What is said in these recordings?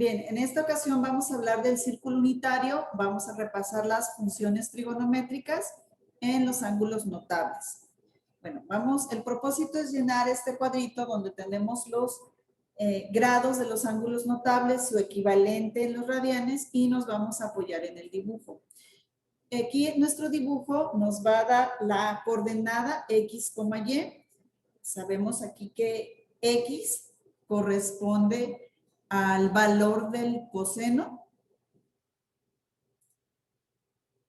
Bien, en esta ocasión vamos a hablar del círculo unitario, vamos a repasar las funciones trigonométricas en los ángulos notables. Bueno, el propósito es llenar este cuadrito donde tenemos los grados de los ángulos notables, su equivalente en los radianes y nos vamos a apoyar en el dibujo. Aquí en nuestro dibujo nos va a dar la coordenada X, Y. Sabemos aquí que X corresponde al valor del coseno.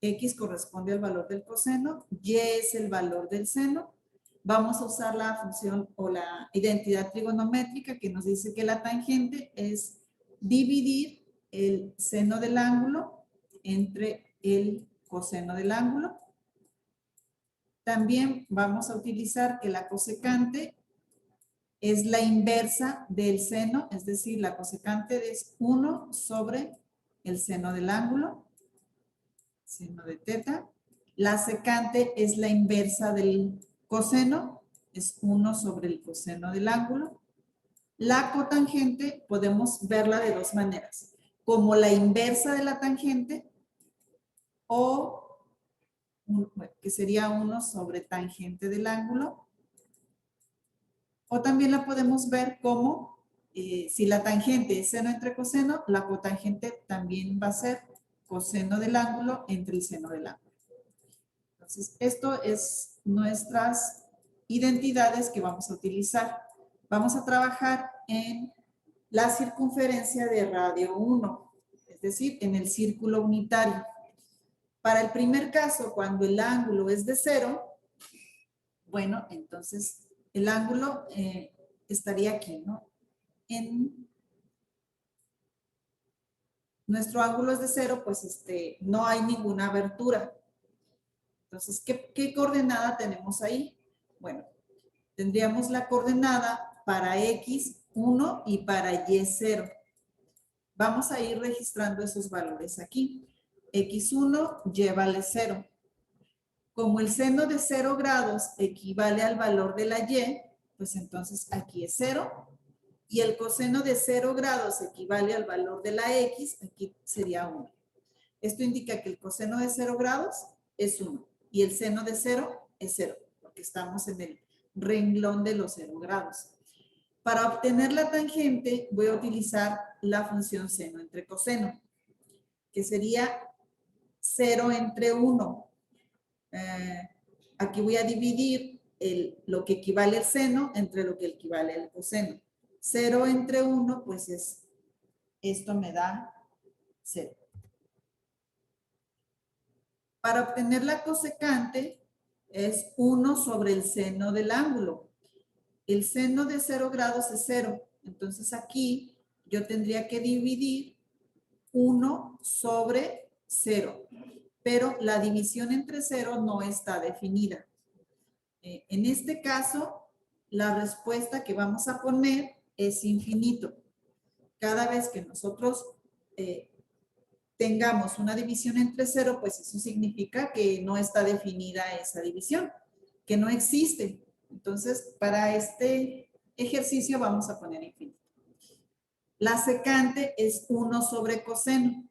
X corresponde al valor del coseno. Y es el valor del seno. Vamos a usar la función o la identidad trigonométrica que nos dice que la tangente es dividir el seno del ángulo entre el coseno del ángulo. También vamos a utilizar que la cosecante es la inversa del seno, es decir, la cosecante es 1 sobre el seno del ángulo, seno de teta. La secante es la inversa del coseno, es 1 sobre el coseno del ángulo. La cotangente podemos verla de dos maneras, como la inversa de la tangente o que sería 1 sobre tangente del ángulo. O también la podemos ver como, si la tangente es seno entre coseno, la cotangente también va a ser coseno del ángulo entre el seno del ángulo. Entonces, esto es nuestras identidades que vamos a utilizar. Vamos a trabajar en la circunferencia de radio 1, es decir, en el círculo unitario. Para el primer caso, cuando el ángulo es de 0, bueno, entonces el ángulo estaría aquí, ¿no? Nuestro ángulo es de 0, pues no hay ninguna abertura. Entonces, ¿qué coordenada tenemos ahí? Bueno, tendríamos la coordenada para X, 1 y para Y, 0. Vamos a ir registrando esos valores aquí. X1, Y vale 0. Como el seno de 0 grados equivale al valor de la Y, pues entonces aquí es 0. Y el coseno de 0 grados equivale al valor de la X, aquí sería 1. Esto indica que el coseno de 0 grados es 1 y el seno de 0 es 0, porque estamos en el renglón de los 0 grados. Para obtener la tangente voy a utilizar la función seno entre coseno, que sería 0 entre 1. Aquí voy a dividir lo que equivale al seno entre lo que equivale al coseno. 0 entre 1, pues esto me da 0. Para obtener la cosecante es 1 sobre el seno del ángulo. El seno de 0 grados es 0. Entonces aquí yo tendría que dividir 1 sobre 0. Pero la división entre 0 no está definida. En este caso, la respuesta que vamos a poner es infinito. Cada vez que nosotros tengamos una división entre 0, pues eso significa que no está definida esa división, que no existe. Entonces, para este ejercicio vamos a poner infinito. La secante es 1 sobre coseno.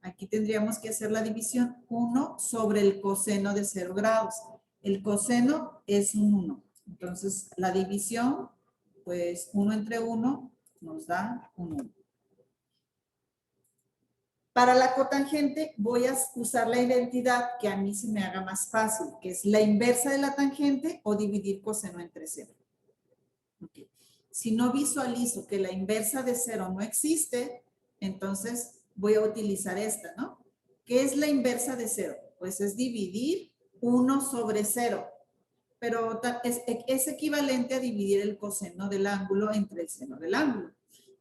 Aquí tendríamos que hacer la división 1 sobre el coseno de 0 grados. El coseno es un 1. Entonces, la división, pues 1 entre 1 nos da un 1. Para la cotangente voy a usar la identidad que a mí se me haga más fácil, que es la inversa de la tangente o dividir coseno entre 0. Okay. Si no visualizo que la inversa de 0 no existe, entonces voy a utilizar esta, ¿no? ¿Qué es la inversa de 0? Pues es dividir 1 sobre 0, pero es equivalente a dividir el coseno del ángulo entre el seno del ángulo.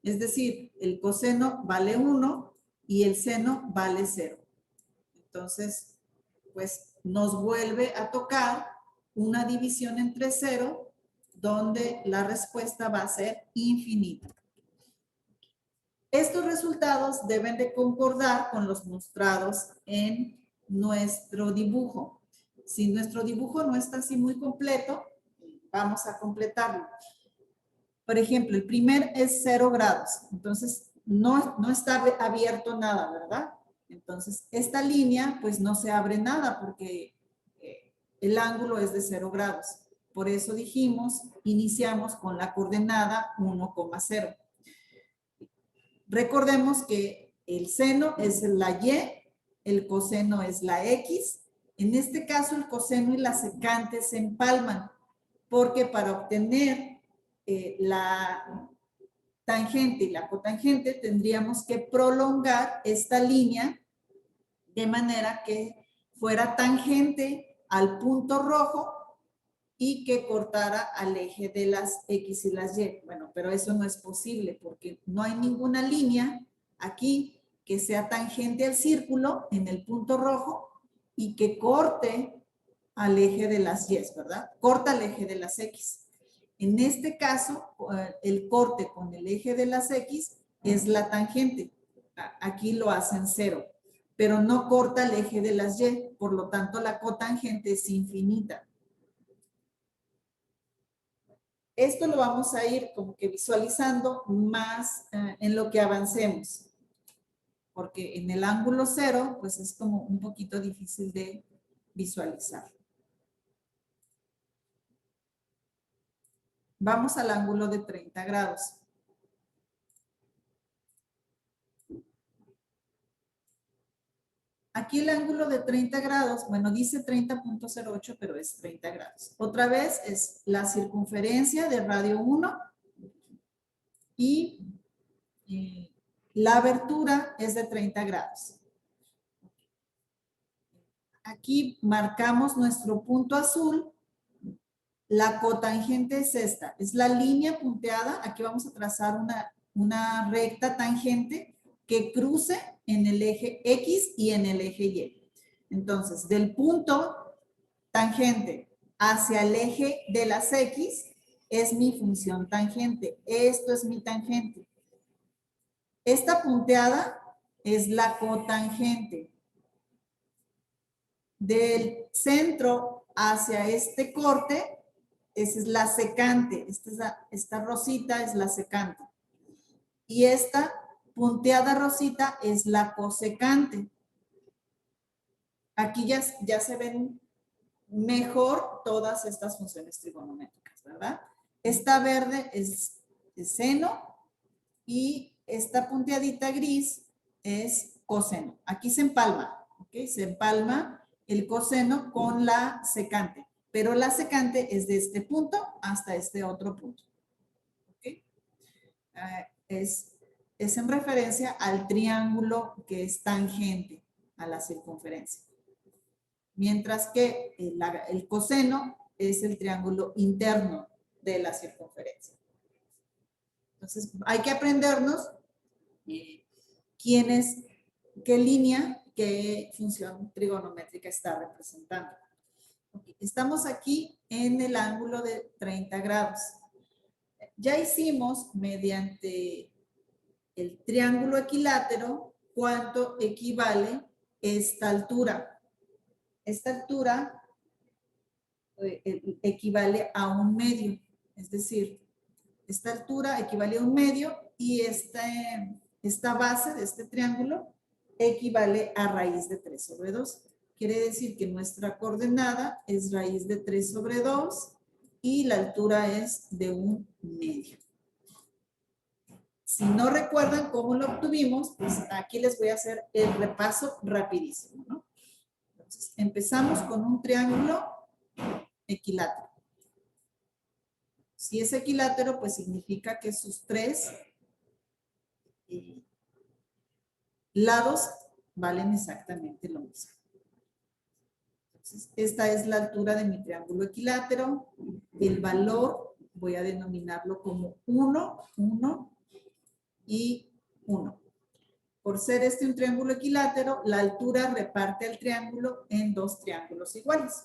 Es decir, el coseno vale 1 y el seno vale 0. Entonces, pues nos vuelve a tocar una división entre 0 donde la respuesta va a ser infinita. Estos resultados deben de concordar con los mostrados en nuestro dibujo. Si nuestro dibujo no está así muy completo, vamos a completarlo. Por ejemplo, el primer es 0 grados. Entonces, no está abierto nada, ¿verdad? Entonces, esta línea pues no se abre nada porque el ángulo es de 0 grados. Por eso dijimos, iniciamos con la coordenada 1,0. Recordemos que el seno es la y, el coseno es la x. En este caso, el coseno y la secante se empalman, porque para obtener la tangente y la cotangente tendríamos que prolongar esta línea de manera que fuera tangente al punto rojo y que cortara al eje de las X y las Y. Bueno, pero eso no es posible porque no hay ninguna línea aquí que sea tangente al círculo en el punto rojo y que corte al eje de las Y, ¿verdad? Corta al eje de las X. En este caso, el corte con el eje de las X es la tangente. Aquí lo hacen 0, pero no corta el eje de las Y, por lo tanto la cotangente es infinita. Esto lo vamos a ir como que visualizando más en lo que avancemos, porque en el ángulo 0, pues es como un poquito difícil de visualizar. Vamos al ángulo de 30 grados. Aquí el ángulo de 30 grados, bueno, dice 30.08, pero es 30 grados. Otra vez es la circunferencia de radio 1 y la abertura es de 30 grados. Aquí marcamos nuestro punto azul. La cotangente es esta, es la línea punteada. Aquí vamos a trazar una recta tangente que cruce en el eje X y en el eje Y. Entonces, del punto tangente hacia el eje de las X es mi función tangente. Esto es mi tangente. Esta punteada es la cotangente. Del centro hacia este corte, esa es la secante. Esta rosita es la secante. Y esta punteada rosita es la cosecante. Aquí ya se ven mejor todas estas funciones trigonométricas, ¿verdad? Esta verde es seno y esta punteadita gris es coseno. Aquí se empalma, ¿ok? Se empalma el coseno con la secante, pero la secante es de este punto hasta este otro punto, ¿ok? Es en referencia al triángulo que es tangente a la circunferencia. Mientras que el coseno es el triángulo interno de la circunferencia. Entonces, hay que aprendernos qué línea, qué función trigonométrica está representando. Okay. Estamos aquí en el ángulo de 30 grados. Ya hicimos mediante el triángulo equilátero cuánto equivale esta altura. Esta altura equivale a 1/2. Es decir, esta altura equivale a 1/2 y esta base de este triángulo equivale a raíz de 3/2. Quiere decir que nuestra coordenada es raíz de 3/2 y la altura es de 1/2. Si no recuerdan cómo lo obtuvimos, pues aquí les voy a hacer el repaso rapidísimo, ¿no? Entonces, empezamos con un triángulo equilátero. Si es equilátero, pues significa que sus tres lados valen exactamente lo mismo. Entonces, esta es la altura de mi triángulo equilátero. El valor voy a denominarlo como 1, 1 y 1. Por ser este un triángulo equilátero, la altura reparte el triángulo en dos triángulos iguales.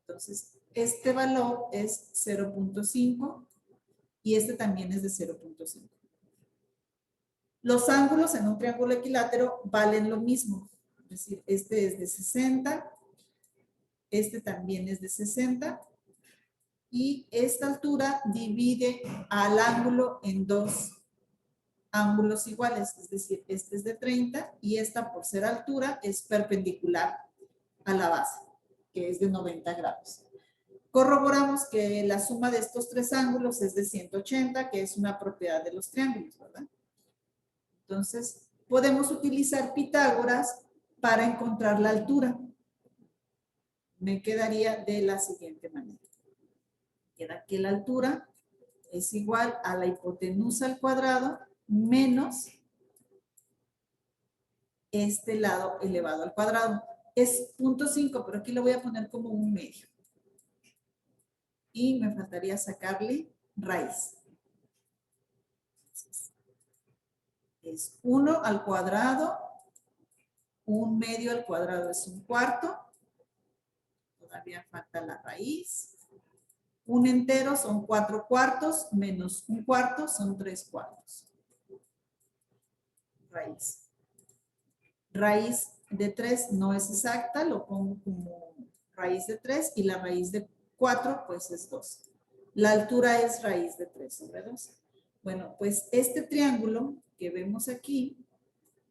Entonces, este valor es 0.5 y este también es de 0.5. Los ángulos en un triángulo equilátero valen lo mismo. Es decir, este es de 60, este también es de 60 y esta altura divide al ángulo en dos ángulos iguales, es decir, este es de 30 y esta por ser altura es perpendicular a la base, que es de 90 grados. Corroboramos que la suma de estos tres ángulos es de 180, que es una propiedad de los triángulos, ¿verdad? Entonces, podemos utilizar Pitágoras para encontrar la altura. Me quedaría de la siguiente manera. Queda que la altura es igual a la hipotenusa al cuadrado menos este lado elevado al cuadrado. Es 0.5, pero aquí lo voy a poner como un medio. Y me faltaría sacarle raíz. Es 1 al cuadrado, un medio al cuadrado es un cuarto. Todavía falta la raíz. Un entero son 4 cuartos, menos un cuarto son 3 cuartos. Raíz. Raíz de 3 no es exacta, lo pongo como raíz de 3 y la raíz de 4 pues es 2. La altura es raíz de 3 sobre 2. Bueno, pues este triángulo que vemos aquí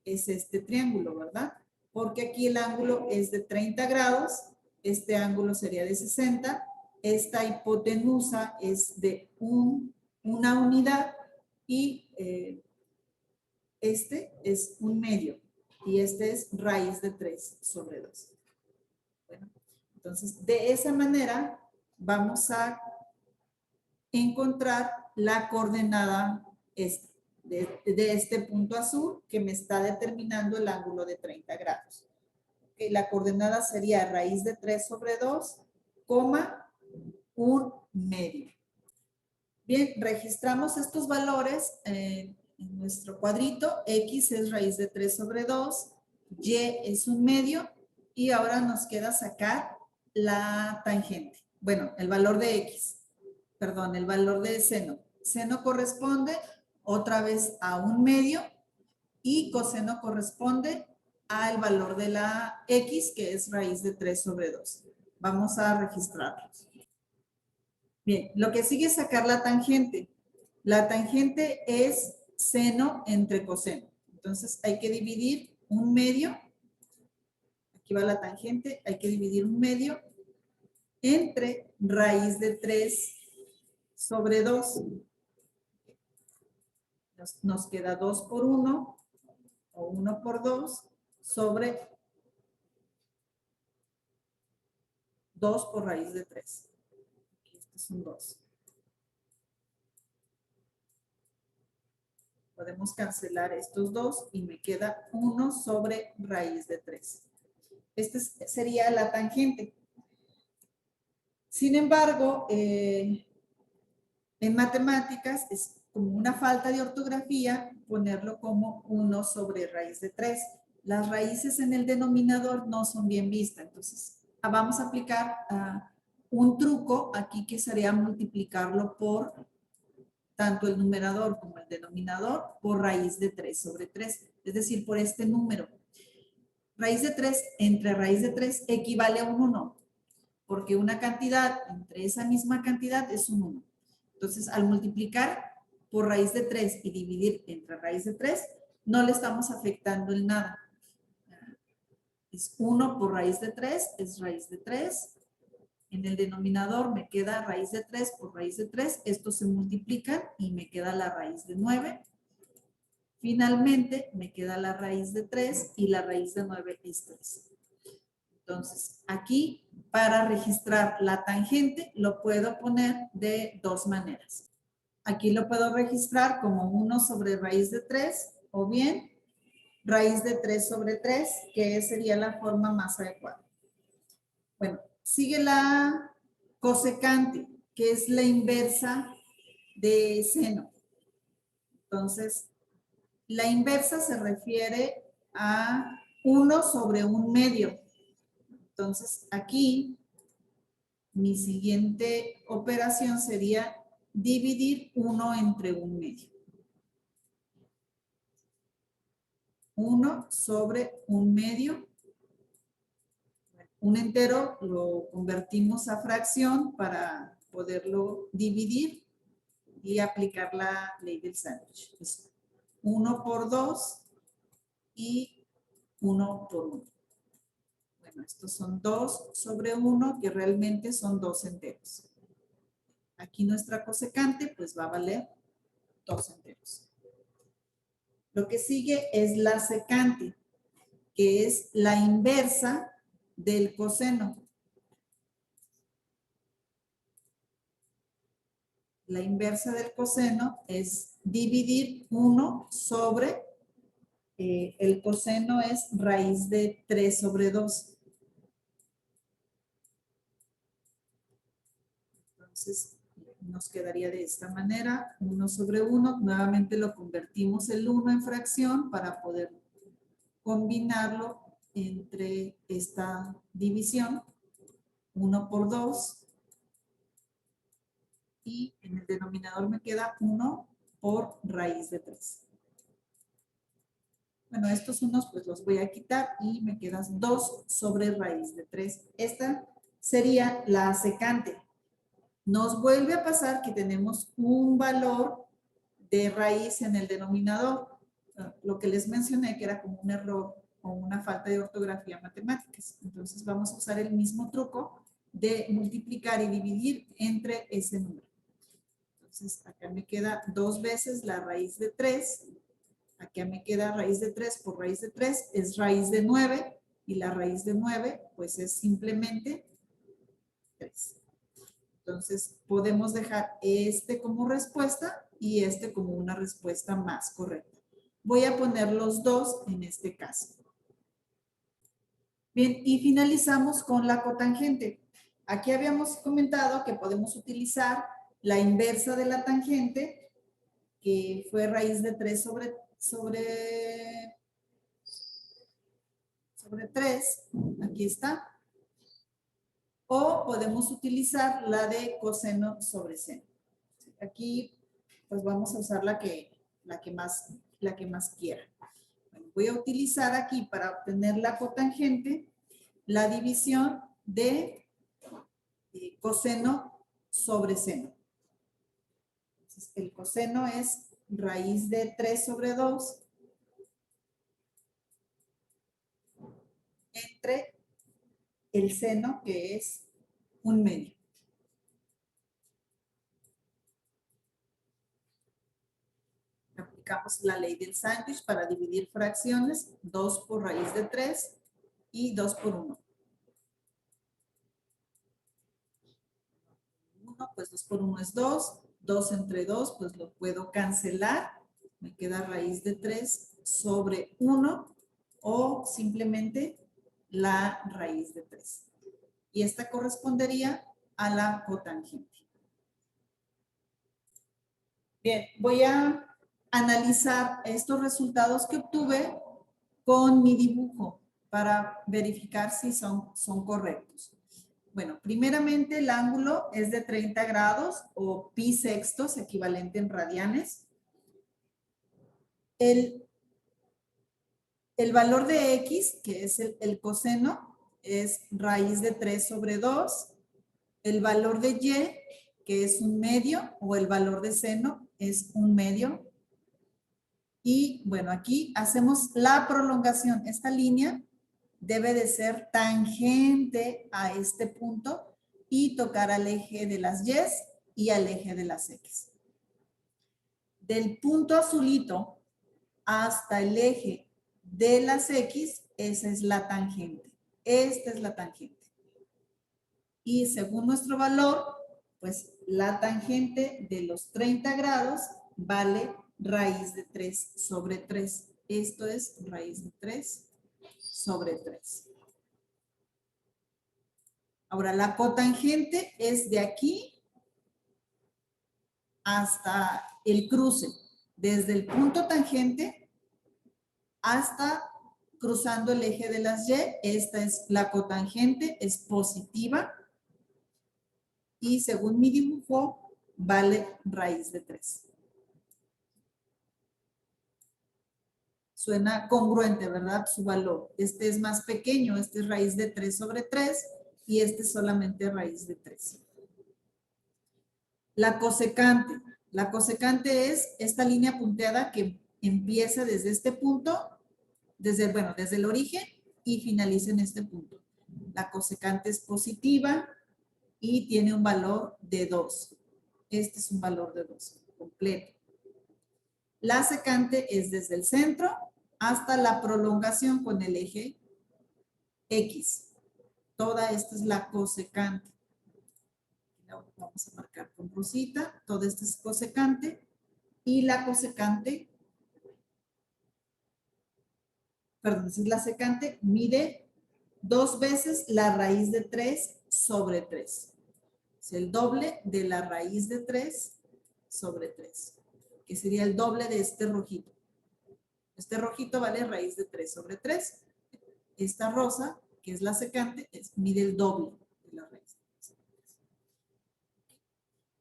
es este triángulo, ¿verdad? Porque aquí el ángulo es de 30 grados, este ángulo sería de 60, esta hipotenusa es de una unidad y este es un medio y este es raíz de 3 sobre 2. Bueno, entonces de esa manera vamos a encontrar la coordenada de este punto azul que me está determinando el ángulo de 30 grados. Okay, la coordenada sería raíz de 3 sobre 2, coma, un medio. Bien, registramos estos valores en nuestro cuadrito. X es raíz de 3 sobre 2, Y es un medio y ahora nos queda sacar la tangente. Bueno, el valor de X. Perdón, el valor de seno. Seno corresponde otra vez a un medio y coseno corresponde al valor de la X, que es raíz de 3 sobre 2. Vamos a registrarlos. Bien, lo que sigue es sacar la tangente. La tangente es seno entre coseno. Entonces hay que dividir un medio. Aquí va la tangente. Hay que dividir un medio entre raíz de 3 sobre 2. Nos queda 2 por 1 o 1 por 2 sobre 2 por raíz de 3. Aquí este es un 2. Podemos cancelar estos dos y me queda 1 sobre raíz de 3. Esta sería la tangente. Sin embargo, en matemáticas es como una falta de ortografía ponerlo como 1 sobre raíz de 3. Las raíces en el denominador no son bien vistas. Entonces, vamos a aplicar un truco aquí que sería multiplicarlo por tanto el numerador como el denominador por raíz de 3 sobre 3. Es decir, por este número. Raíz de 3 entre raíz de 3 equivale a un 1. Porque una cantidad entre esa misma cantidad es un 1. Entonces, al multiplicar por raíz de 3 y dividir entre raíz de 3, no le estamos afectando en nada. Es 1 por raíz de 3, es raíz de 3. En el denominador me queda raíz de 3 por raíz de 3. Estos se multiplican y me queda la raíz de 9. Finalmente, me queda la raíz de 3 y la raíz de 9 es 3. Entonces, aquí, para registrar la tangente, lo puedo poner de dos maneras. Aquí lo puedo registrar como 1 sobre raíz de 3 o bien raíz de 3 sobre 3, que sería la forma más adecuada. Bueno, sigue la cosecante, que es la inversa de seno. Entonces, la inversa se refiere a 1 sobre un medio. Entonces, aquí mi siguiente operación sería dividir 1 entre un medio. 1 sobre un medio. Un entero lo convertimos a fracción para poderlo dividir y aplicar la ley del sándwich. 1 por 2 y 1 por 1. Bueno, estos son 2 sobre 1, que realmente son 2 enteros. Aquí nuestra cosecante pues va a valer 2 enteros. Lo que sigue es la secante, que es la inversa del coseno. La inversa del coseno es dividir 1 sobre, el coseno es raíz de 3 sobre 2. Entonces, nos quedaría de esta manera, 1 sobre 1. Nuevamente lo convertimos el 1 en fracción para poder combinarlo entre esta división. 1 por 2. Y en el denominador me queda 1 por raíz de 3. Bueno, estos unos pues los voy a quitar y me quedas 2 sobre raíz de 3. Esta sería la secante. Nos vuelve a pasar que tenemos un valor de raíz en el denominador. Lo que les mencioné que era como un error o una falta de ortografía matemáticas. Entonces vamos a usar el mismo truco de multiplicar y dividir entre ese número. Entonces acá me queda 2 veces la raíz de 3. Acá me queda raíz de 3 por raíz de 3 es raíz de 9 y la raíz de 9 pues es simplemente 3. Entonces podemos dejar este como respuesta y este como una respuesta más correcta. Voy a poner los dos en este caso. Bien, y finalizamos con la cotangente. Aquí habíamos comentado que podemos utilizar la inversa de la tangente, que fue raíz de 3 sobre 3. Aquí está. O podemos utilizar la de coseno sobre seno. Aquí pues vamos a usar la que más quiera. Bueno, voy a utilizar aquí para obtener la cotangente la división de coseno sobre seno. Entonces, el coseno es raíz de 3 sobre 2 entre el seno, que es 1/2. Aplicamos la ley del sándwich para dividir fracciones, 2 por raíz de 3 y 2 por 1. 1, pues 2 por 1 es 2. 2 entre 2, pues lo puedo cancelar. Me queda raíz de 3 sobre 1 o simplemente la raíz de 3. Y esta correspondería a la cotangente. Bien, voy a analizar estos resultados que obtuve con mi dibujo para verificar si son correctos. Bueno, primeramente el ángulo es de 30 grados o pi sextos, equivalente en radianes. El valor de x, que es el coseno, es raíz de 3 sobre 2. El valor de y, que es 1/2, o el valor de seno es 1/2. Y bueno, aquí hacemos la prolongación. Esta línea debe de ser tangente a este punto y tocar al eje de las y y al eje de las x. Del punto azulito hasta el eje de las x, esa es la tangente. Esta es la tangente. Y según nuestro valor, pues la tangente de los 30 grados vale raíz de 3 sobre 3. Esto es raíz de 3 sobre 3. Ahora, la cotangente es de aquí hasta el cruce. Desde el punto tangente hasta cruzando el eje de las y. Esta es la cotangente, es positiva. Y según mi dibujo, vale raíz de 3. Suena congruente, ¿verdad? Su valor. Este es más pequeño, este es raíz de 3 sobre 3 y este es solamente raíz de 3. La cosecante. La cosecante es esta línea punteada que empieza desde este punto, desde el origen y finaliza en este punto. La cosecante es positiva y tiene un valor de 2. Este es un valor de 2, completo. La secante es desde el centro hasta la prolongación con el eje X. Toda esta es la cosecante. Vamos a marcar con rosita. Toda esta es cosecante. Y la cosecante, perdón, es la secante, mide 2 veces la raíz de 3 sobre 3. Es el doble de la raíz de 3 sobre 3, que sería el doble de este rojito. Este rojito vale raíz de 3 sobre 3. Esta rosa, que es la secante, mide el doble de la raíz.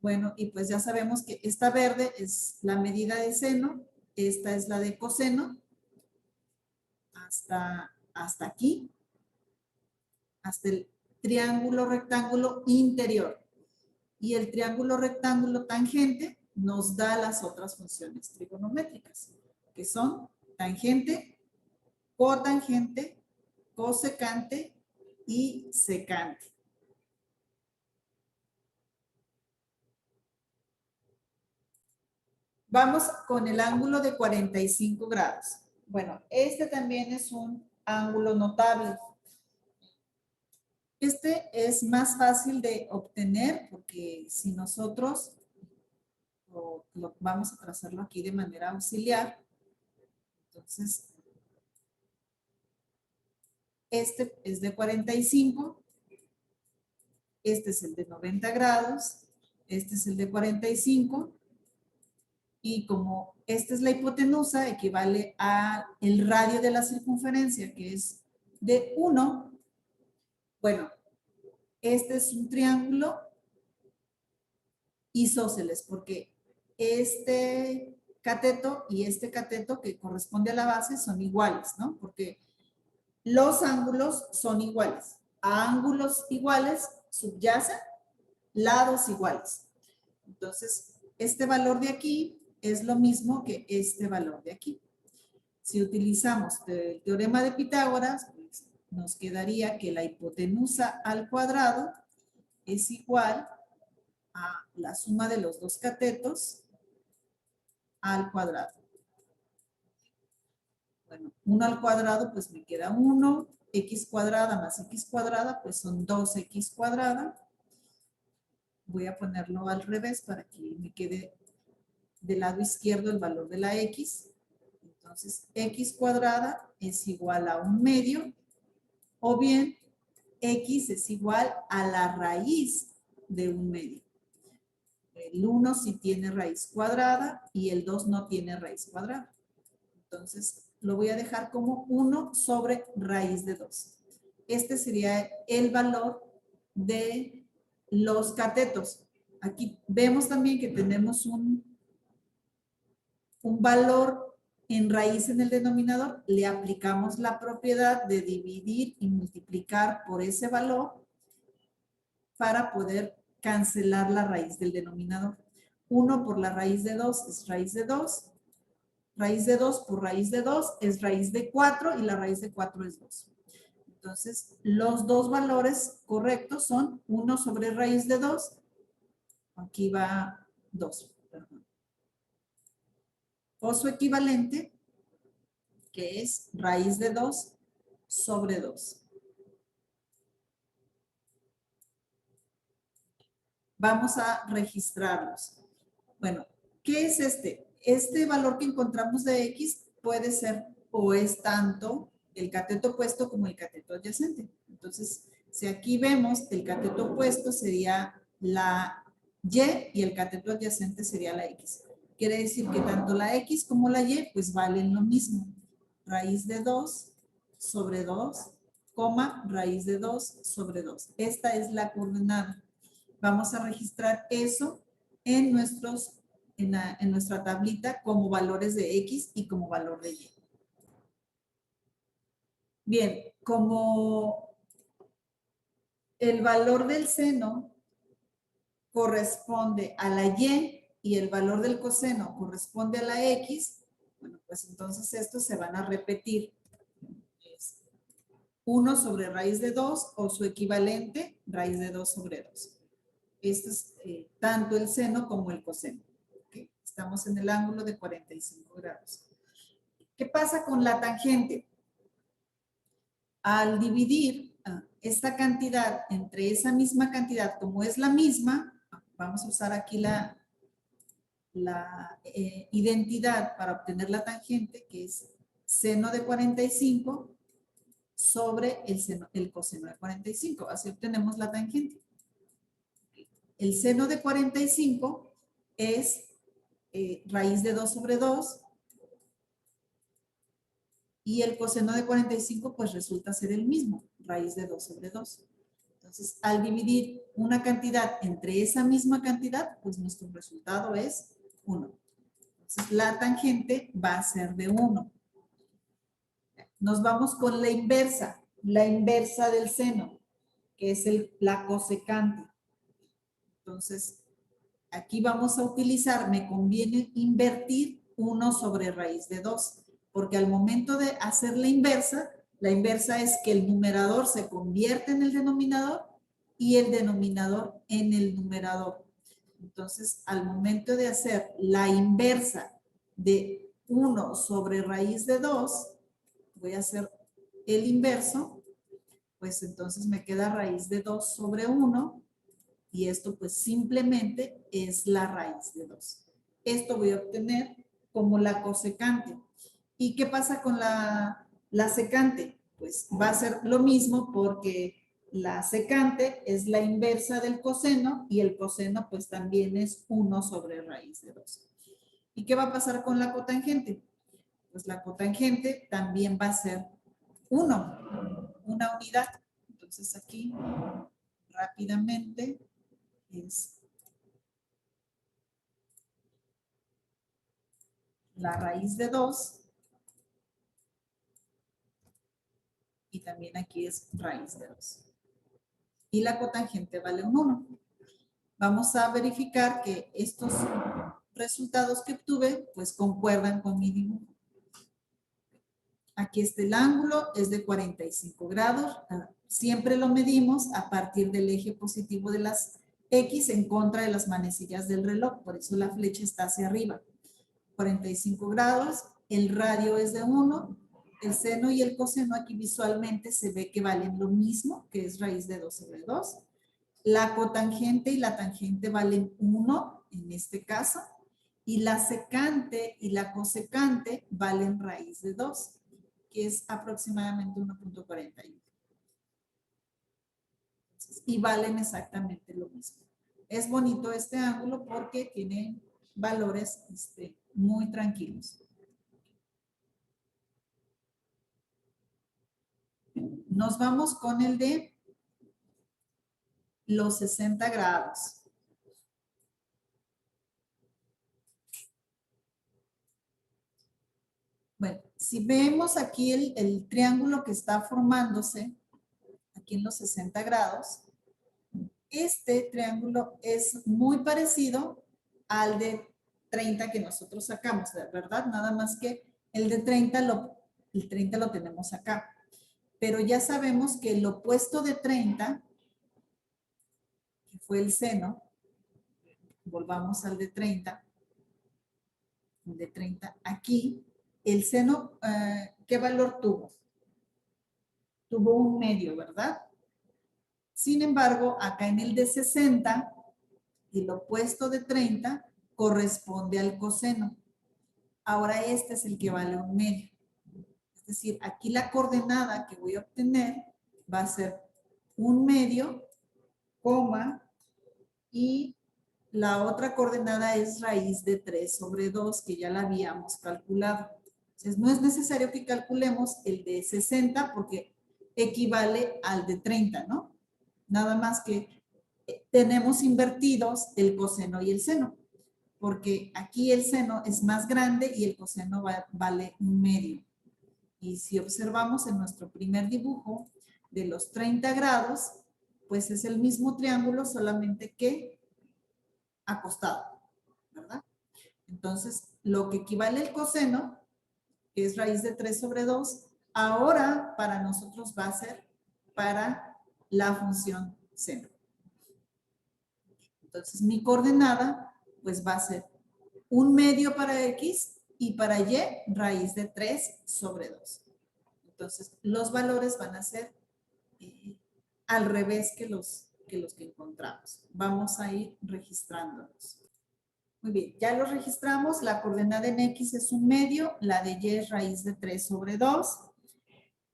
Bueno, y pues ya sabemos que esta verde es la medida de seno, esta es la de coseno, hasta aquí, hasta el triángulo rectángulo interior. Y el triángulo rectángulo tangente nos da las otras funciones trigonométricas, que son tangente, cotangente, cosecante y secante. Vamos con el ángulo de 45 grados. Bueno, este también es un ángulo notable. Este es más fácil de obtener porque si nosotros vamos a trazarlo aquí de manera auxiliar, entonces este es de 45, este es el de 90 grados, este es el de 45, y como esta es la hipotenusa, equivale a el radio de la circunferencia, que es de 1. Bueno, este es un triángulo isósceles, porque este cateto y este cateto que corresponde a la base son iguales, ¿no? Porque los ángulos son iguales. A ángulos iguales subyacen lados iguales. Entonces, este valor de aquí es lo mismo que este valor de aquí. Si utilizamos el teorema de Pitágoras, pues nos quedaría que la hipotenusa al cuadrado es igual a la suma de los dos catetos al cuadrado. Bueno, 1 al cuadrado pues me queda 1, x cuadrada más x cuadrada pues son 2x cuadrada. Voy a ponerlo al revés para que me quede del lado izquierdo el valor de la x. Entonces, x cuadrada es igual a 1/2, o bien x es igual a la raíz de 1/2. El 1 sí tiene raíz cuadrada y el 2 no tiene raíz cuadrada. Entonces, lo voy a dejar como 1 sobre raíz de 2. Este sería el valor de los catetos. Aquí vemos también que tenemos un valor en raíz en el denominador. Le aplicamos la propiedad de dividir y multiplicar por ese valor para poder cancelar la raíz del denominador. 1 por la raíz de 2 es raíz de 2. Raíz de 2 por raíz de 2 es raíz de 4 y la raíz de 4 es 2. Entonces, los dos valores correctos son 1 sobre raíz de 2. Aquí va 2, perdón. O su equivalente, que es raíz de 2 sobre 2. Vamos a registrarlos. Bueno, ¿qué es este? Este valor que encontramos de x puede ser o es tanto el cateto opuesto como el cateto adyacente. Entonces, si aquí vemos el cateto opuesto sería la y el cateto adyacente sería la x. Quiere decir que tanto la x como la y pues valen lo mismo. Raíz de 2 sobre 2, coma, raíz de 2 sobre 2. Esta es la coordenada. Vamos a registrar eso en nuestra tablita como valores de x y como valor de y. Bien, como el valor del seno corresponde a la y el valor del coseno corresponde a la x, Bueno, pues entonces estos se van a repetir. Es 1 sobre raíz de 2 o su equivalente, raíz de 2 sobre 2. Esto es tanto el seno como el coseno. ¿Okay? Estamos en el ángulo de 45 grados. ¿Qué pasa con la tangente? Al dividir esta cantidad entre esa misma cantidad, como es la misma, vamos a usar aquí la identidad para obtener la tangente, que es seno de 45 sobre el coseno de 45. Así obtenemos la tangente. El seno de 45 es raíz de 2 sobre 2 y el coseno de 45 pues resulta ser el mismo, raíz de 2 sobre 2. Entonces, al dividir una cantidad entre esa misma cantidad, pues nuestro resultado es 1. Entonces, la tangente va a ser de 1. Nos vamos con la inversa del seno, que es la cosecante. Entonces, aquí vamos a utilizar, me conviene invertir 1 sobre raíz de 2, porque al momento de hacer la inversa es que el numerador se convierte en el denominador y el denominador en el numerador. Entonces, al momento de hacer la inversa de 1 sobre raíz de 2, voy a hacer el inverso, pues entonces me queda raíz de 2 sobre 1 y esto pues simplemente es la raíz de 2. Esto voy a obtener como la cosecante. ¿Y qué pasa con la secante? Pues va a ser lo mismo porque la secante es la inversa del coseno y el coseno pues también es 1 sobre raíz de 2. ¿Y qué va a pasar con la cotangente? Pues la cotangente también va a ser 1, una unidad. Entonces aquí rápidamente es la raíz de 2 y también aquí es raíz de 2. Y la cotangente vale un 1. Vamos a verificar que estos resultados que obtuve pues concuerdan con mi dibujo. Aquí está el ángulo, es de 45 grados. Siempre lo medimos a partir del eje positivo de las X en contra de las manecillas del reloj. Por eso la flecha está hacia arriba. 45 grados, el radio es de 1, el seno y el coseno aquí visualmente se ve que valen lo mismo, que es raíz de 2 sobre 2. La cotangente y la tangente valen 1 en este caso, y la secante y la cosecante valen raíz de 2, que es aproximadamente 1.41. Y valen exactamente lo mismo. Es bonito este ángulo porque tiene valores muy tranquilos. Nos vamos con el de los 60 grados. Bueno, si vemos aquí el triángulo que está formándose, aquí en los 60 grados, este triángulo es muy parecido al de 30 que nosotros sacamos, ¿verdad? Nada más que el de 30 lo tenemos acá. Pero ya sabemos que el opuesto de 30, que fue el seno, volvamos al de 30, aquí, el seno, ¿qué valor tuvo? Tuvo un medio, ¿verdad? Sin embargo, acá en el de 60, el opuesto de 30 corresponde al coseno. Ahora este es el que vale un medio. Es decir, aquí la coordenada que voy a obtener va a ser un medio, coma, y la otra coordenada es raíz de 3 sobre 2, que ya la habíamos calculado. Entonces, no es necesario que calculemos el de 60 porque equivale al de 30, ¿no? Nada más que tenemos invertidos el coseno y el seno, porque aquí el seno es más grande y el coseno vale un medio. Y si observamos en nuestro primer dibujo de los 30 grados, pues es el mismo triángulo, solamente que acostado, ¿verdad? Entonces, lo que equivale el coseno que es raíz de 3 sobre 2, ahora para nosotros va a ser para la función seno. Entonces mi coordenada pues va a ser 1/2 para X y para Y raíz de 3 sobre 2. Entonces los valores van a ser al revés que los que encontramos. Vamos a ir registrándolos. Muy bien, ya lo registramos. La coordenada en X es 1/2, la de Y es raíz de 3 sobre 2.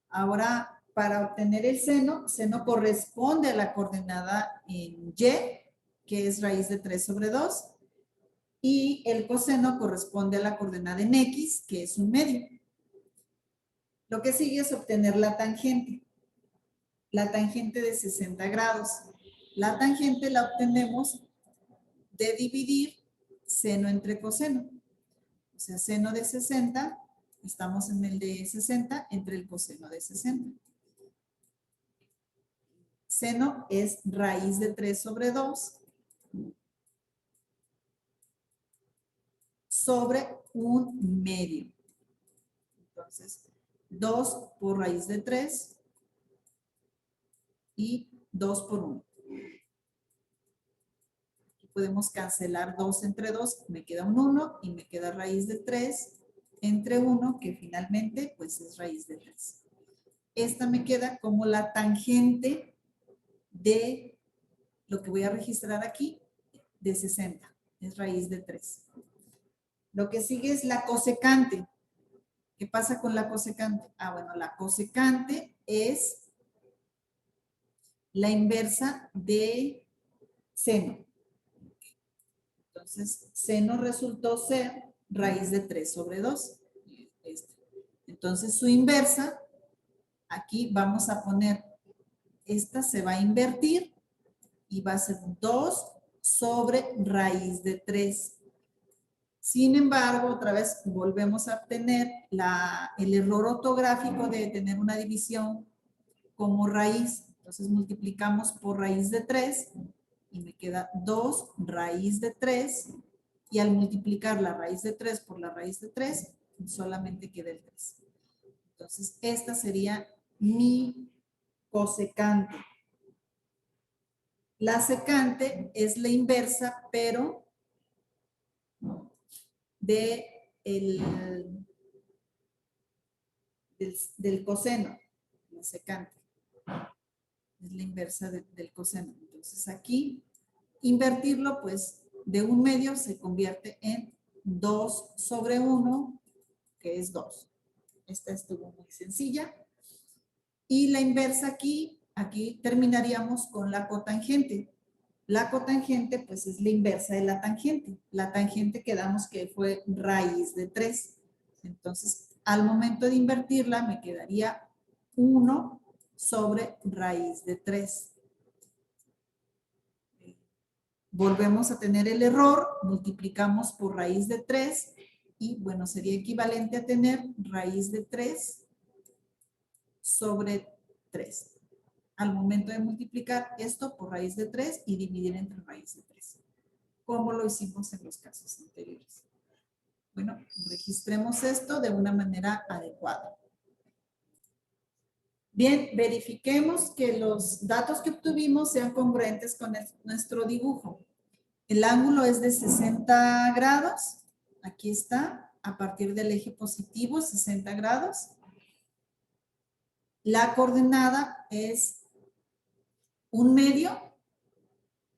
Ahora, para obtener el seno corresponde a la coordenada en Y, que es raíz de 3 sobre 2. Y el coseno corresponde a la coordenada en X, que es 1/2. Lo que sigue es obtener la tangente de 60 grados. La tangente la obtenemos de dividir seno entre coseno. O sea, seno de 60, estamos en el de 60 entre el coseno de 60. Seno es raíz de 3 sobre 2 sobre 1/2. Entonces, 2 por raíz de 3 y 2 por 1. Aquí podemos cancelar 2 entre 2, me queda un 1 y me queda raíz de 3 entre 1, que finalmente pues es raíz de 3. Esta me queda como la tangente de lo que voy a registrar aquí, de 60, es raíz de 3. Lo que sigue es la cosecante. ¿Qué pasa con la cosecante? Bueno, la cosecante es la inversa de seno. Entonces, seno resultó ser raíz de 3 sobre 2. Entonces, su inversa, aquí vamos a poner, esta se va a invertir y va a ser 2 sobre raíz de 3. Sin embargo, otra vez volvemos a obtener el error ortográfico de tener una división como raíz. Entonces multiplicamos por raíz de 3 y me queda 2 raíz de 3. Y al multiplicar la raíz de 3 por la raíz de 3, solamente queda el 3. Entonces, esta sería mi cosecante. La secante es la inversa, pero del coseno, la secante. Es la inversa del coseno. Entonces aquí, invertirlo, pues de 1/2 se convierte en 2 sobre 1, que es 2. Esta estuvo muy sencilla. Y la inversa aquí terminaríamos con la cotangente. La cotangente, pues es la inversa de la tangente. La tangente quedamos que fue raíz de 3. Entonces, al momento de invertirla, me quedaría 1 sobre raíz de 3. Volvemos a tener el error, multiplicamos por raíz de 3 y, bueno, sería equivalente a tener raíz de 3 sobre 3. Al momento de multiplicar esto por raíz de 3 y dividir entre raíz de 3, como lo hicimos en los casos anteriores. Bueno, registremos esto de una manera adecuada. Bien, verifiquemos que los datos que obtuvimos sean congruentes con nuestro dibujo. El ángulo es de 60 grados. Aquí está, a partir del eje positivo, 60 grados. La coordenada es 1/2,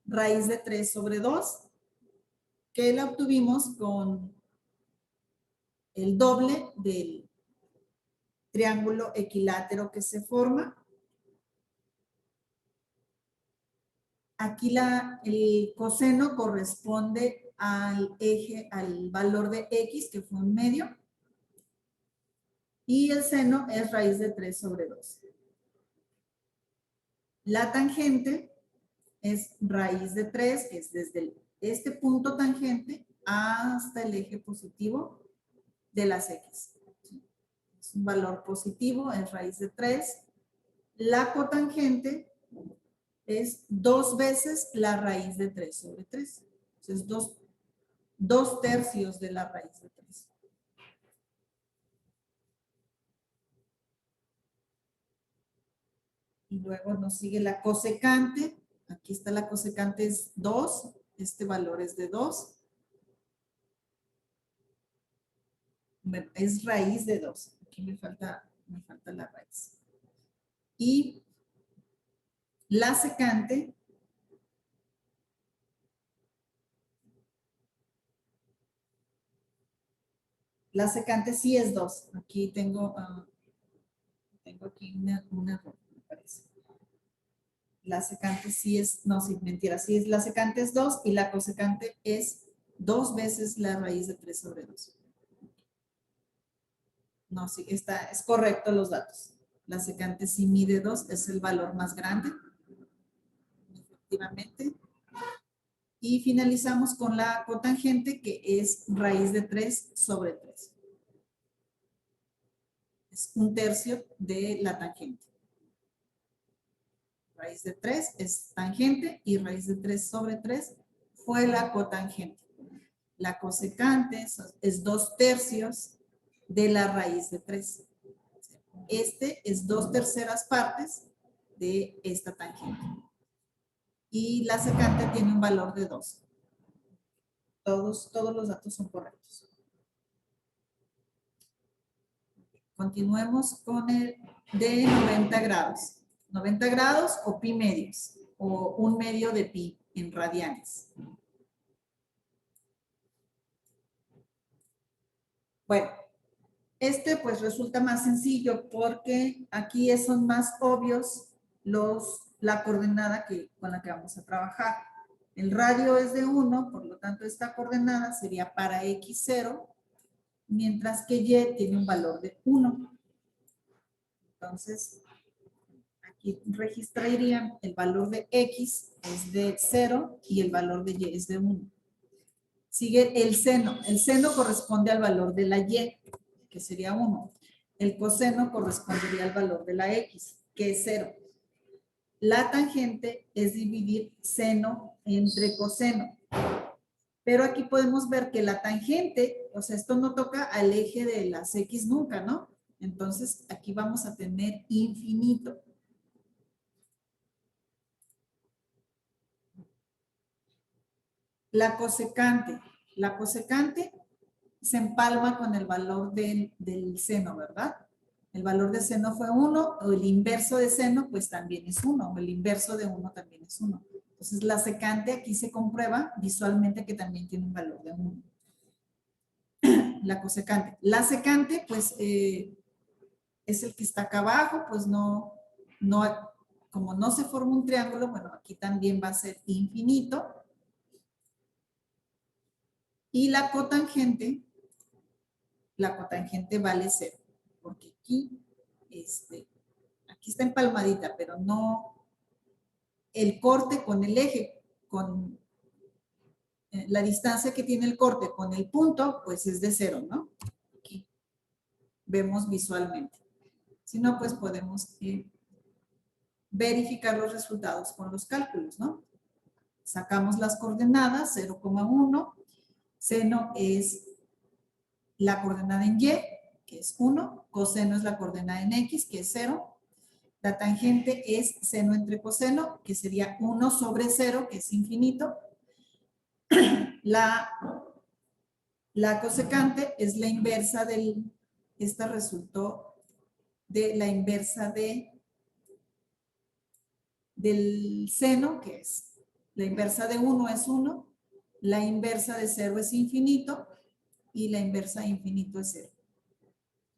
raíz de 3 sobre 2, que la obtuvimos con el doble del triángulo equilátero que se forma. Aquí el coseno corresponde al eje, al valor de X, que fue 1/2. Y el seno es raíz de 3 sobre 2. La tangente es raíz de 3, que es desde este punto tangente hasta el eje positivo de las X. Es un valor positivo, es raíz de 3. La cotangente es 2 veces la raíz de 3 sobre 3. Entonces, 2 tercios de la raíz de 3. Y luego nos sigue la cosecante. Aquí está la cosecante, es 2. Este valor es de 2. Es raíz de 2. Aquí me falta la raíz. Y la secante sí es 2. Aquí tengo aquí un error, me parece. La secante sí es, no, sí, mentira, sí es, la secante es 2 y la cosecante es 2 veces la raíz de 3 sobre 2. No, sí, es correcto los datos. La secante sí mide 2, es el valor más grande, efectivamente. Y finalizamos con la cotangente, que es raíz de 3 sobre 3. Es 1/3 de la tangente. Raíz de 3 es tangente y raíz de 3 sobre 3 fue la cotangente. La cosecante es 2/3 de la raíz de 3. Este es 2/3 partes de esta tangente. Y la secante tiene un valor de 2. Todos los datos son correctos. Continuemos con el de 90 grados. 90 grados o pi medios, o 1/2 de pi en radianes. Bueno, este pues resulta más sencillo porque aquí son más obvios la coordenada con la que vamos a trabajar. El radio es de 1, por lo tanto esta coordenada sería para x0, mientras que y tiene un valor de 1. Entonces, aquí registrarían el valor de x es de 0 y el valor de y es de 1. Sigue el seno. El seno corresponde al valor de la y, que sería 1. El coseno correspondería al valor de la x, que es 0. La tangente es dividir seno entre coseno. Pero aquí podemos ver que la tangente, o sea, esto no toca al eje de las x nunca, ¿no? Entonces, aquí vamos a tener infinito. La cosecante. La cosecante se empalma con el valor del seno, ¿verdad? El valor de seno fue 1, o el inverso de seno, pues también es 1, o el inverso de 1 también es 1. Entonces, la secante aquí se comprueba visualmente que también tiene un valor de 1. La cosecante. La secante, pues, es el que está acá abajo, pues como no se forma un triángulo, bueno, aquí también va a ser infinito. Y la cotangente vale 0, porque aquí está empalmadita, pero no el corte con el eje, con la distancia que tiene el corte con el punto, pues es de 0, ¿no? Aquí vemos visualmente. Si no, pues podemos verificar los resultados con los cálculos, ¿no? Sacamos las coordenadas, 0,1, seno es la coordenada en y, que es 1, coseno es la coordenada en x, que es 0, la tangente es seno entre coseno, que sería 1 sobre 0, que es infinito, la cosecante es la inversa esta resultó de la inversa del seno, que es la inversa de 1 es 1, la inversa de 0 es infinito, y la inversa de infinito es 0.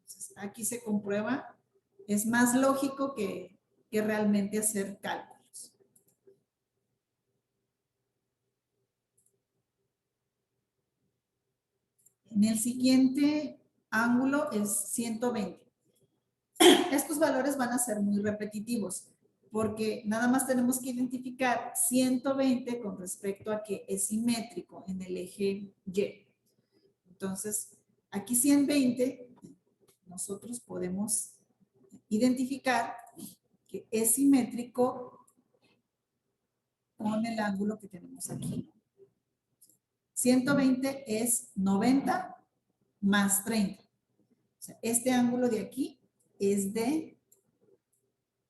Entonces, aquí se comprueba, es más lógico que realmente hacer cálculos. En el siguiente ángulo es 120. Estos valores van a ser muy repetitivos, porque nada más tenemos que identificar 120 con respecto a que es simétrico en el eje Y. Entonces, aquí 120, nosotros podemos identificar que es simétrico con el ángulo que tenemos aquí. 120 es 90 más 30. O sea, este ángulo de aquí es de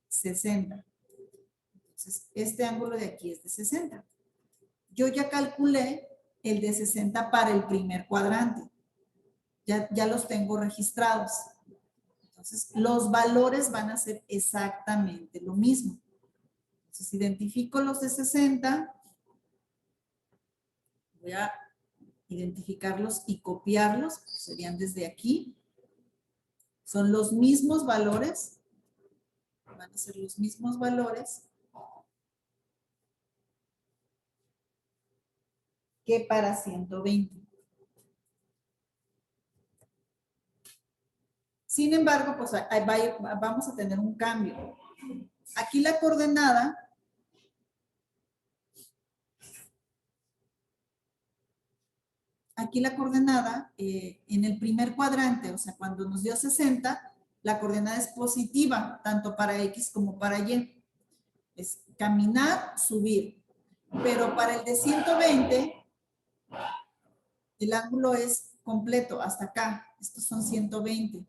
60. Entonces, este ángulo de aquí es de 60. Yo ya calculé el de 60 para el primer cuadrante. Ya los tengo registrados. Entonces, los valores van a ser exactamente lo mismo. Entonces, identifico los de 60. Voy a identificarlos y copiarlos. Serían desde aquí. Son los mismos valores. Van a ser los mismos valores que para 120. Sin embargo, pues vamos a tener un cambio. Aquí la coordenada en el primer cuadrante, o sea, cuando nos dio 60, la coordenada es positiva, tanto para X como para Y. Es caminar, subir. Pero para el de 120, el ángulo es completo, hasta acá. Estos son 120.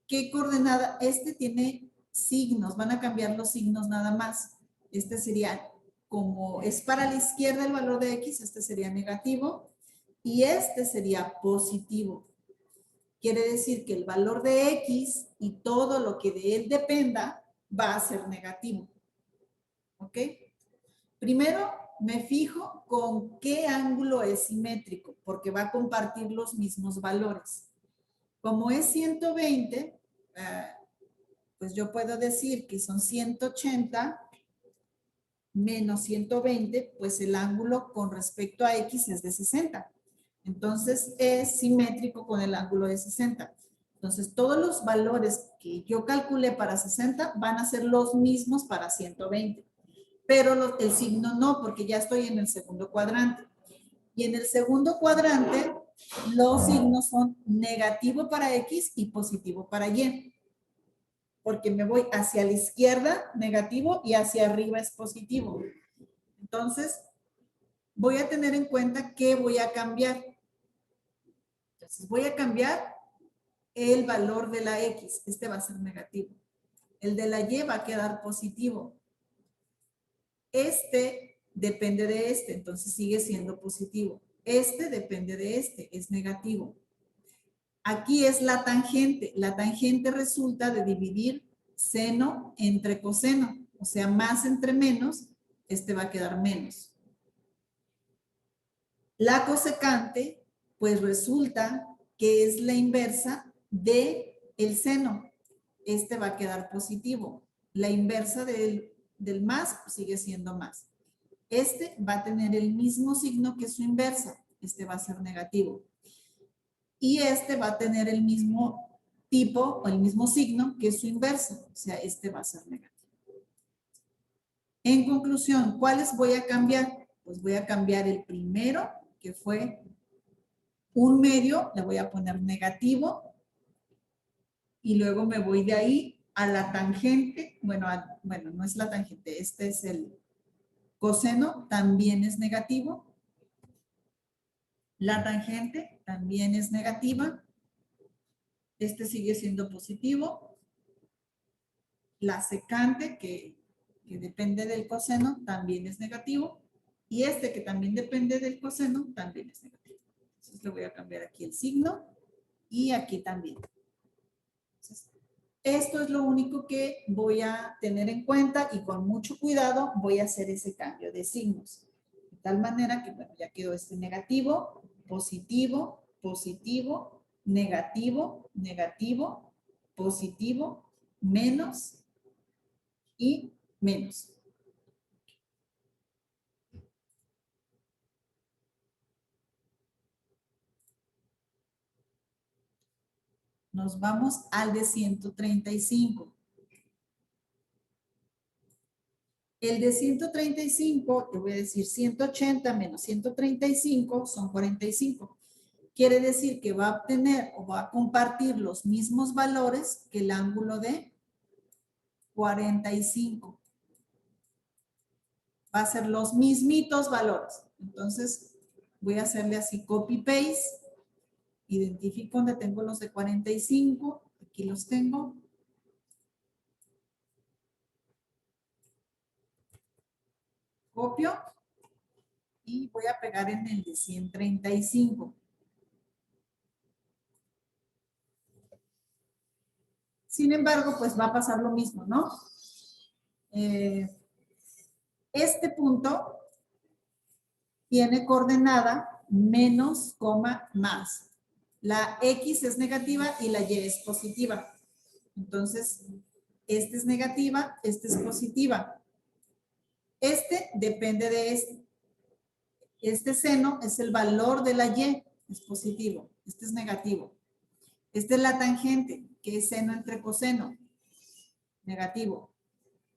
¿Qué coordenada? Este tiene signos, van a cambiar los signos nada más. Este sería, como es para la izquierda el valor de X, este sería negativo y este sería positivo. Quiere decir que el valor de X y todo lo que de él dependa va a ser negativo. ¿Ok? Primero me fijo con qué ángulo es simétrico, porque va a compartir los mismos valores. Como es 120, pues yo puedo decir que son 180 menos 120, pues el ángulo con respecto a X es de 60. Entonces es simétrico con el ángulo de 60. Entonces todos los valores que yo calculé para 60 van a ser los mismos para 120. Pero el signo no, porque ya estoy en el segundo cuadrante. Y en el segundo cuadrante, los signos son negativo para X y positivo para Y. Porque me voy hacia la izquierda, negativo, y hacia arriba es positivo. Entonces, voy a tener en cuenta que voy a cambiar. Entonces, voy a cambiar el valor de la X. Este va a ser negativo. El de la Y va a quedar positivo. Este depende de este, entonces sigue siendo positivo. Este depende de este, es negativo. Aquí es la tangente. La tangente resulta de dividir seno entre coseno. O sea, más entre menos, este va a quedar menos. La cosecante, pues resulta que es la inversa de el seno. Este va a quedar positivo. La inversa del más sigue siendo más. Este va a tener el mismo signo que su inversa. Este va a ser negativo. Y este va a tener el mismo tipo o el mismo signo que su inversa. O sea, este va a ser negativo. En conclusión, ¿cuáles voy a cambiar? Pues voy a cambiar el primero, que fue un medio, le voy a poner negativo. Y luego me voy de ahí a la tangente. Bueno, no es la tangente, este es el coseno, también es negativo. La tangente también es negativa. Este sigue siendo positivo. La secante, que depende del coseno, también es negativo. Y este, que también depende del coseno, también es negativo. Entonces le voy a cambiar aquí el signo y aquí también. Entonces, esto es lo único que voy a tener en cuenta y con mucho cuidado voy a hacer ese cambio de signos. De tal manera que, bueno, ya quedó este negativo, positivo, positivo, negativo, negativo, positivo, menos y menos. Nos vamos al de 135. El de 135, te voy a decir 180 menos 135 son 45. Quiere decir que va a obtener o va a compartir los mismos valores que el ángulo de 45. Va a ser los mismitos valores. Entonces, voy a hacerle así copy-paste. Identifico donde tengo los de 45. Aquí los tengo. Copio y voy a pegar en el de 135. Sin embargo, pues va a pasar lo mismo, ¿no? Este punto tiene coordenada menos, coma, más. La X es negativa y la Y es positiva. Entonces, esta es negativa, esta es positiva. Este depende de este. Este seno es el valor de la Y, es positivo. Este es negativo. Esta es la tangente, que es seno entre coseno, negativo.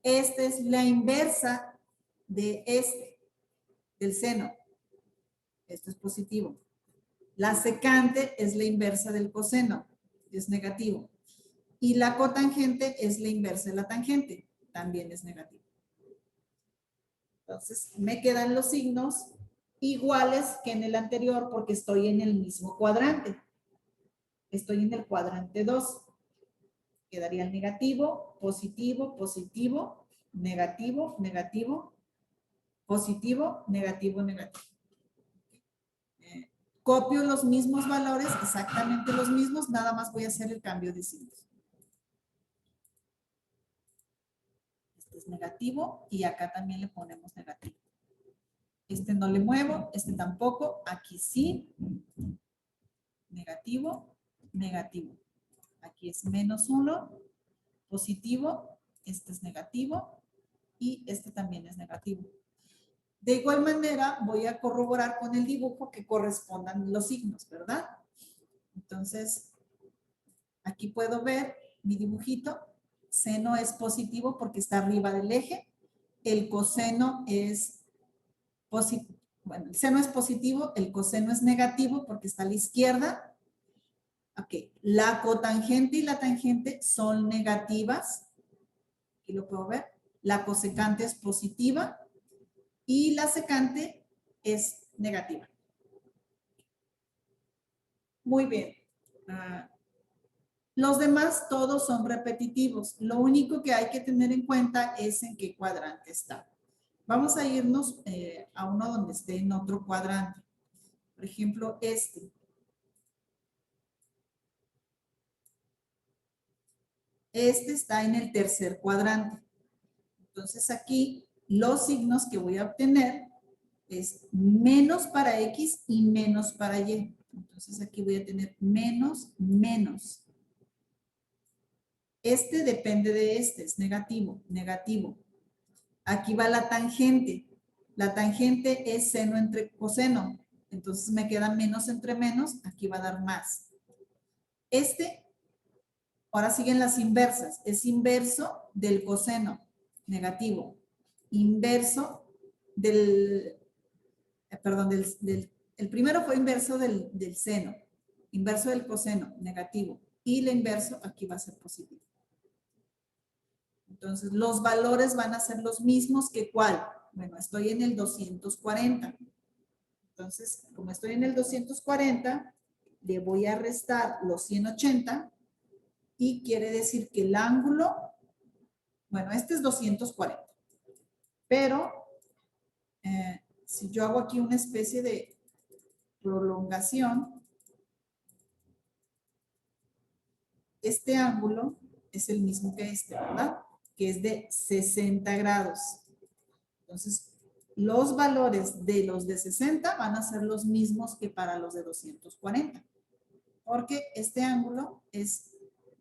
Esta es la inversa de este, del seno. Esto es positivo. La secante es la inversa del coseno, es negativo. Y la cotangente es la inversa de la tangente, también es negativo. Entonces, me quedan los signos iguales que en el anterior porque estoy en el mismo cuadrante. Estoy en el cuadrante 2. Quedaría el negativo, positivo, positivo, negativo, negativo, positivo, negativo, negativo. Copio los mismos valores, exactamente los mismos, nada más voy a hacer el cambio de signos. Este es negativo y acá también le ponemos negativo. Este no le muevo, este tampoco, aquí sí. Negativo, negativo. Aquí es menos 1, positivo, este es negativo y este también es negativo. De igual manera, voy a corroborar con el dibujo que correspondan los signos, ¿verdad? Entonces, aquí puedo ver mi dibujito. Seno es positivo porque está arriba del eje. El coseno es positivo. Bueno, el seno es positivo, el coseno es negativo porque está a la izquierda. Ok, la cotangente y la tangente son negativas. Aquí lo puedo ver. La cosecante es positiva y la secante es negativa. Muy bien. Los demás todos son repetitivos. Lo único que hay que tener en cuenta es en qué cuadrante está. Vamos a irnos a uno donde esté en otro cuadrante. Por ejemplo, este. Este está en el tercer cuadrante. Entonces aquí los signos que voy a obtener es menos para X y menos para Y. Entonces aquí voy a tener menos, menos. Este depende de este, es negativo, negativo. Aquí va la tangente. La tangente es seno entre coseno. Entonces me queda menos entre menos, aquí va a dar más. Este, ahora siguen las inversas. Es inverso del coseno, negativo. Inverso del, perdón, el primero fue inverso del seno. Inverso del coseno, negativo. Y el inverso aquí va a ser positivo. Entonces, los valores van a ser los mismos que ¿cuál? Bueno, estoy en el 240. Entonces, como estoy en el 240, le voy a restar los 180 y quiere decir que el ángulo, bueno, este es 240. Pero, si yo hago aquí una especie de prolongación, este ángulo es el mismo que este, ¿verdad? Que es de 60 grados. Entonces, los valores de los de 60 van a ser los mismos que para los de 240. Porque este ángulo es,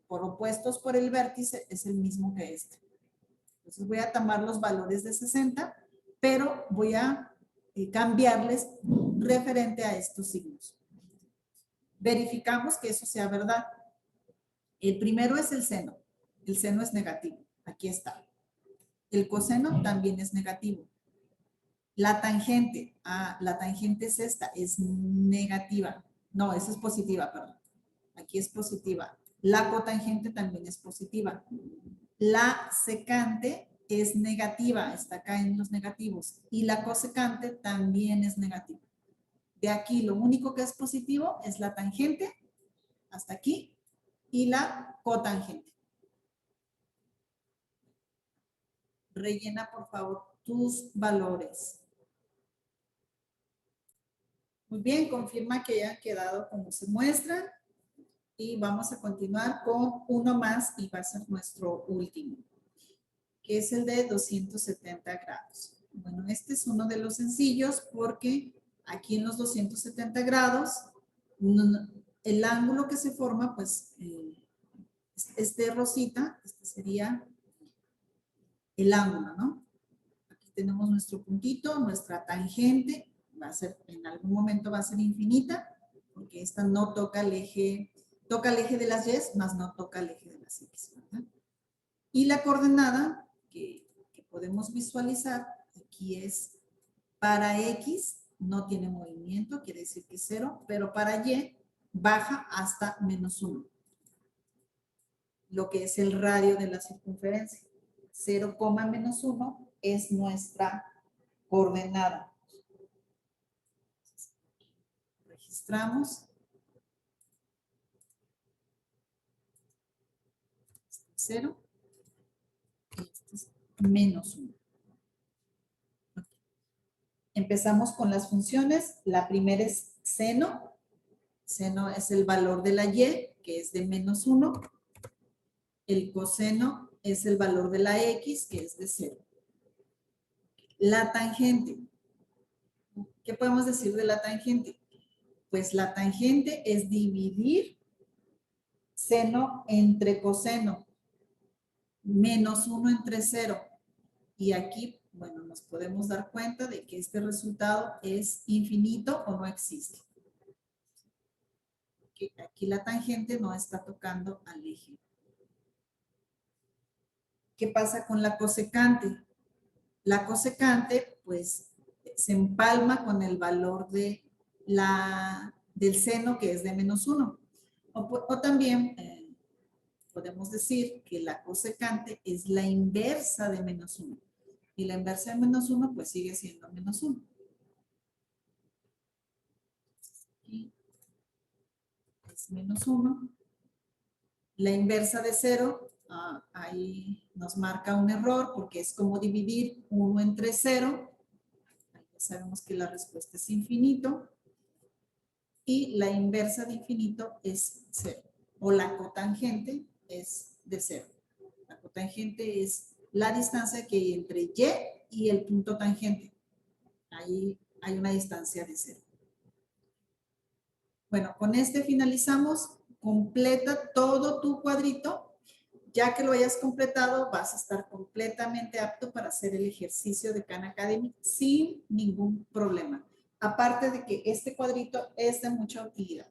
por opuestos por el vértice, es el mismo que este. Entonces voy a tomar los valores de 60, pero voy a cambiarles referente a estos signos. Verificamos que eso sea verdad. El primero es el seno. El seno es negativo. Aquí está. El coseno también es negativo. La tangente, la tangente es esta, es negativa. No, esa es positiva, perdón. Aquí es positiva. La cotangente también es positiva. La secante es negativa, está acá en los negativos. Y la cosecante también es negativa. De aquí lo único que es positivo es la tangente, hasta aquí, y la cotangente. Rellena, por favor, tus valores. Muy bien, confirma que ya han quedado como se muestran. Y vamos a continuar con uno más y va a ser nuestro último, que es el de 270 grados. Bueno, este es uno de los sencillos porque aquí en los 270 grados, el ángulo que se forma, pues, este rosita, este sería el ángulo, ¿no? Aquí tenemos nuestro puntito, nuestra tangente, va a ser, en algún momento va a ser infinita, porque esta no toca el eje de las y, más no toca el eje de las x, ¿verdad? Y la coordenada que podemos visualizar aquí es para x no tiene movimiento, quiere decir que es 0, pero para y baja hasta -1, lo que es el radio de la circunferencia. 0, -1 es nuestra coordenada. Registramos. 0 y este es -1. Empezamos con las funciones. La primera es seno. Seno es el valor de la y, que es de -1. El coseno es el valor de la x, que es de 0. La tangente. ¿Qué podemos decir de la tangente? Pues la tangente es dividir seno entre coseno, -1 entre 0. Y aquí, bueno, nos podemos dar cuenta de que este resultado es infinito o no existe. Aquí la tangente no está tocando al eje. ¿Qué pasa con la cosecante? La cosecante, pues, se empalma con el valor de del seno, que es de -1. O también podemos decir que la cosecante es la inversa de -1. Y la inversa de -1, pues, sigue siendo -1. Aquí es -1. La inversa de 0, ahí nos marca un error porque es como dividir 1 entre 0. Ahí ya sabemos que la respuesta es infinito. Y la inversa de infinito es 0. O la cotangente es de 0. La cotangente es la distancia que hay entre y y el punto tangente. Ahí hay una distancia de 0. Bueno, con este finalizamos. Completa todo tu cuadrito. Ya que lo hayas completado, vas a estar completamente apto para hacer el ejercicio de Khan Academy sin ningún problema. Aparte de que este cuadrito es de mucha utilidad.